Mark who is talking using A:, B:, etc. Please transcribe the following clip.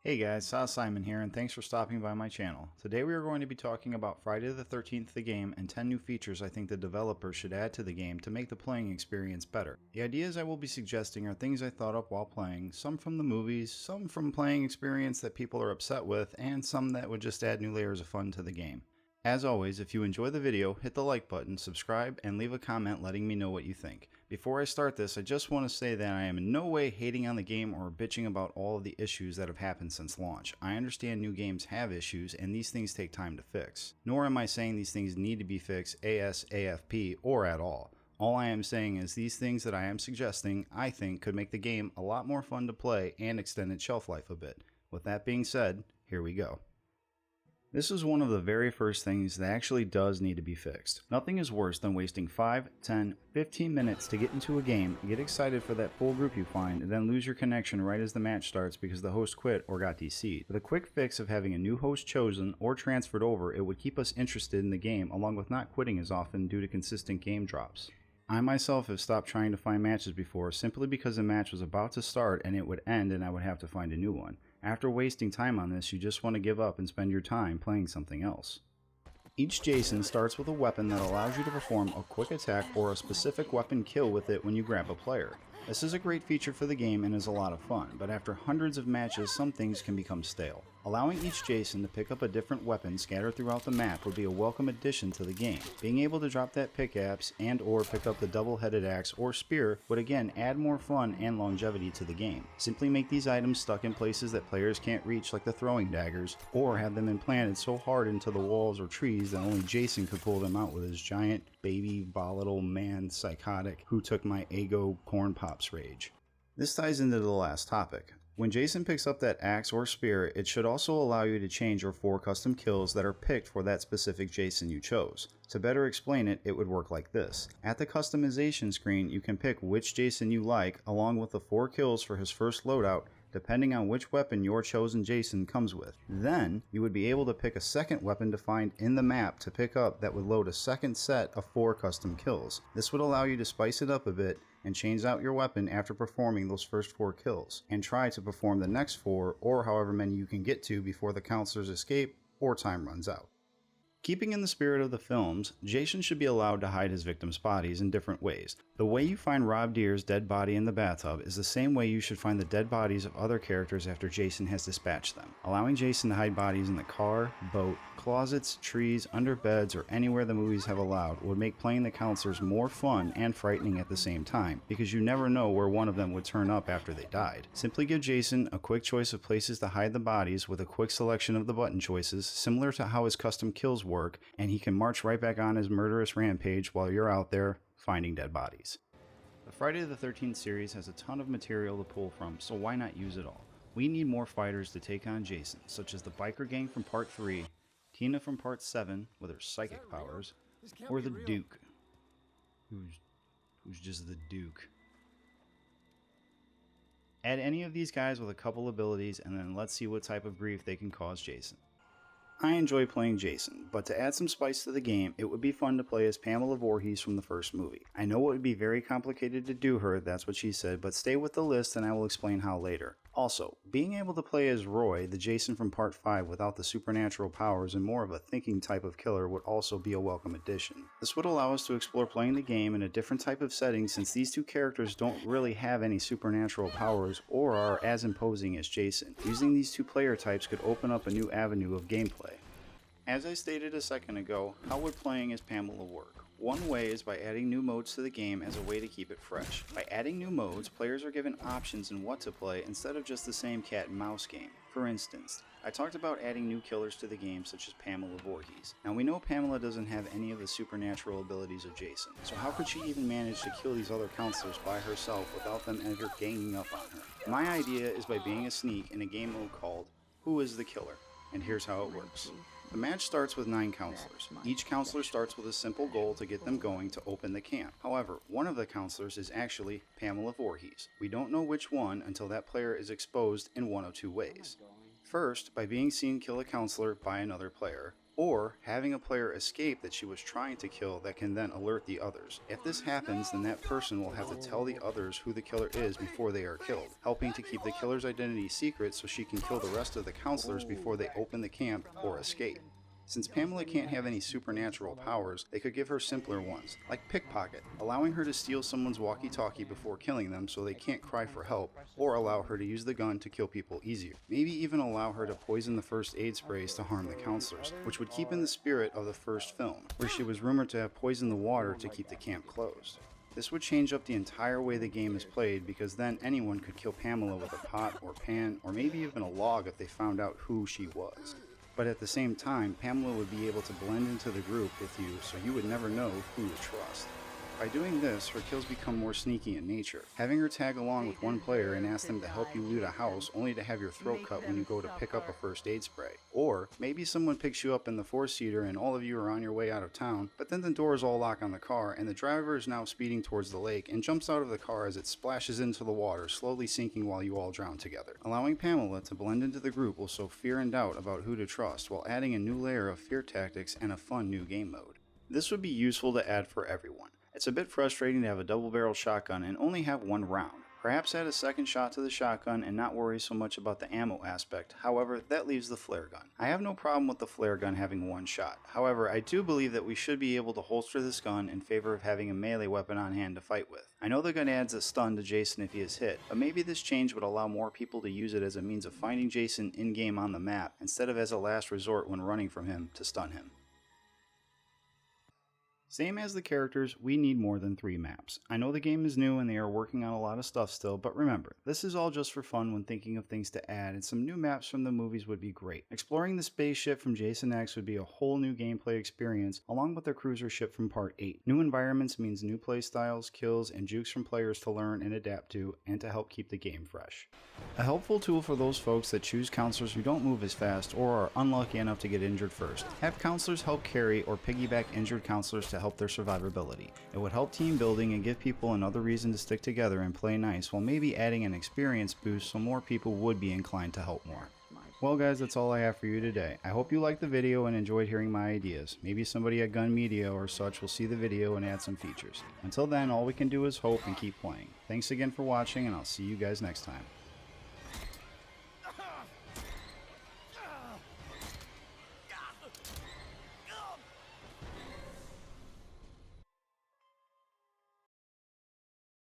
A: Hey guys, Simon here, and thanks for stopping by my channel. Today we are going to be talking about Friday the 13th the game and 10 new features I think the developers should add to the game to make the playing experience better. The ideas I will be suggesting are things I thought up while playing, some from the movies, some from playing experience that people are upset with, and some that would just add new layers of fun to the game. As always, if you enjoy the video, hit the like button, subscribe, and leave a comment letting me know what you think. Before I start this, I just want to say that I am in no way hating on the game or bitching about all of the issues that have happened since launch. I understand new games have issues, and these things take time to fix. Nor am I saying these things need to be fixed ASAP or at all. All I am saying is these things that I am suggesting, I think, could make the game a lot more fun to play and extend its shelf life a bit. With that being said, here we go. This is one of the very first things that actually does need to be fixed. Nothing is worse than wasting 5, 10, 15 minutes to get into a game, get excited for that full group you find, and then lose your connection right as the match starts because the host quit or got DC'd. With a quick fix of having a new host chosen or transferred over, it would keep us interested in the game along with not quitting as often due to consistent game drops. I myself have stopped trying to find matches before simply because a match was about to start and it would end and I would have to find a new one. After wasting time on this, you just want to give up and spend your time playing something else. Each Jason starts with a weapon that allows you to perform a quick attack or a specific weapon kill with it when you grab a player. This is a great feature for the game and is a lot of fun, but after hundreds of matches some things can become stale. Allowing each Jason to pick up a different weapon scattered throughout the map would be a welcome addition to the game. Being able to drop that pickaxe and or pick up the double-headed axe or spear would again add more fun and longevity to the game. Simply make these items stuck in places that players can't reach like the throwing daggers, or have them implanted so hard into the walls or trees that only Jason could pull them out with his giant, baby, volatile man psychotic who took my Eggo corn pops rage. This ties into the last topic. When Jason picks up that axe or spear, it should also allow you to change your 4 custom kills that are picked for that specific Jason you chose. To better explain it, it would work like this. At the customization screen, you can pick which Jason you like along with the 4 kills for his first loadout, depending on which weapon your chosen Jason comes with. Then, you would be able to pick a second weapon to find in the map to pick up that would load a second set of 4 custom kills. This would allow you to spice it up a bit and change out your weapon after performing those first 4 kills, and try to perform the next 4 or however many you can get to before the counselors escape or time runs out. Keeping in the spirit of the films, Jason should be allowed to hide his victims' bodies in different ways. The way you find Rob Deer's dead body in the bathtub is the same way you should find the dead bodies of other characters after Jason has dispatched them. Allowing Jason to hide bodies in the car, boat, closets, trees, under beds, or anywhere the movies have allowed would make playing the counselors more fun and frightening at the same time, because you never know where one of them would turn up after they died. Simply give Jason a quick choice of places to hide the bodies with a quick selection of the button choices, similar to how his custom kills work, and he can march right back on his murderous rampage while you're out there finding dead bodies. The Friday the 13th series has a ton of material to pull from, so why not use it all? We need more fighters to take on Jason, such as the biker gang from Part 3, Tina from Part 7 with her psychic powers, or the Duke, who's just the Duke. Add any of these guys with a couple abilities and then let's see what type of grief they can cause Jason. I enjoy playing Jason, but to add some spice to the game, it would be fun to play as Pamela Voorhees from the first movie. I know it would be very complicated to do her, that's what she said, but stay with the list and I will explain how later. Also, being able to play as Roy, the Jason from Part 5 without the supernatural powers and more of a thinking type of killer would also be a welcome addition. This would allow us to explore playing the game in a different type of setting since these two characters don't really have any supernatural powers or are as imposing as Jason. Using these two player types could open up a new avenue of gameplay. As I stated a second ago, how would playing as Pamela work? One way is by adding new modes to the game as a way to keep it fresh. By adding new modes, players are given options in what to play instead of just the same cat and mouse game. For instance, I talked about adding new killers to the game such as Pamela Voorhees. Now we know Pamela doesn't have any of the supernatural abilities of Jason, so how could she even manage to kill these other counselors by herself without them ever ganging up on her? My idea is by being a sneak in a game mode called Who is the Killer? And here's how it works. The match starts with 9 counselors. Each counselor starts with a simple goal to get them going to open the camp. However, one of the counselors is actually Pamela Voorhees. We don't know which one until that player is exposed in one of 2 ways. First, by being seen kill a counselor by another player, or having a player escape that she was trying to kill that can then alert the others. If this happens, then that person will have to tell the others who the killer is before they are killed, helping to keep the killer's identity secret so she can kill the rest of the counselors before they open the camp or escape. Since Pamela can't have any supernatural powers, they could give her simpler ones, like pickpocket, allowing her to steal someone's walkie-talkie before killing them so they can't cry for help, or allow her to use the gun to kill people easier. Maybe even allow her to poison the first aid sprays to harm the counselors, which would keep in the spirit of the first film, where she was rumored to have poisoned the water to keep the camp closed. This would change up the entire way the game is played, because then anyone could kill Pamela with a pot or pan, or maybe even a log if they found out who she was. But at the same time, Pamela would be able to blend into the group with you, so you would never know who to trust. By doing this, her kills become more sneaky in nature. Having her tag along with one player and ask them to help you loot a house only to have your throat cut when you go to pick up a first aid spray. Or maybe someone picks you up in the four-seater and all of you are on your way out of town, but then the doors all lock on the car and the driver is now speeding towards the lake and jumps out of the car as it splashes into the water, slowly sinking while you all drown together. Allowing Pamela to blend into the group will sow fear and doubt about who to trust, while adding a new layer of fear tactics and a fun new game mode. This would be useful to add for everyone. It's a bit frustrating to have a double-barrel shotgun and only have one round. Perhaps add a second shot to the shotgun and not worry so much about the ammo aspect. However, that leaves the flare gun. I have no problem with the flare gun having one shot. However, I do believe that we should be able to holster this gun in favor of having a melee weapon on hand to fight with. I know the gun adds a stun to Jason if he is hit, but maybe this change would allow more people to use it as a means of finding Jason in-game on the map, instead of as a last resort when running from him to stun him. Same as the characters, we need more than 3 maps. I know the game is new and they are working on a lot of stuff still, but remember, this is all just for fun when thinking of things to add, and some new maps from the movies would be great. Exploring the spaceship from Jason X would be a whole new gameplay experience, along with the cruiser ship from Part 8. New environments means new playstyles, kills, and jukes from players to learn and adapt to, and to help keep the game fresh. A helpful tool for those folks that choose counselors who don't move as fast or are unlucky enough to get injured first. Have counselors help carry or piggyback injured counselors to help their survivability. It would help team building and give people another reason to stick together and play nice, while maybe adding an experience boost so more people would be inclined to help more. Well guys, that's all I have for you today. I hope you liked the video and enjoyed hearing my ideas. Maybe somebody at Gun Media or such will see the video and add some features. Until then, all we can do is hope and keep playing. Thanks again for watching, and I'll see you guys next time.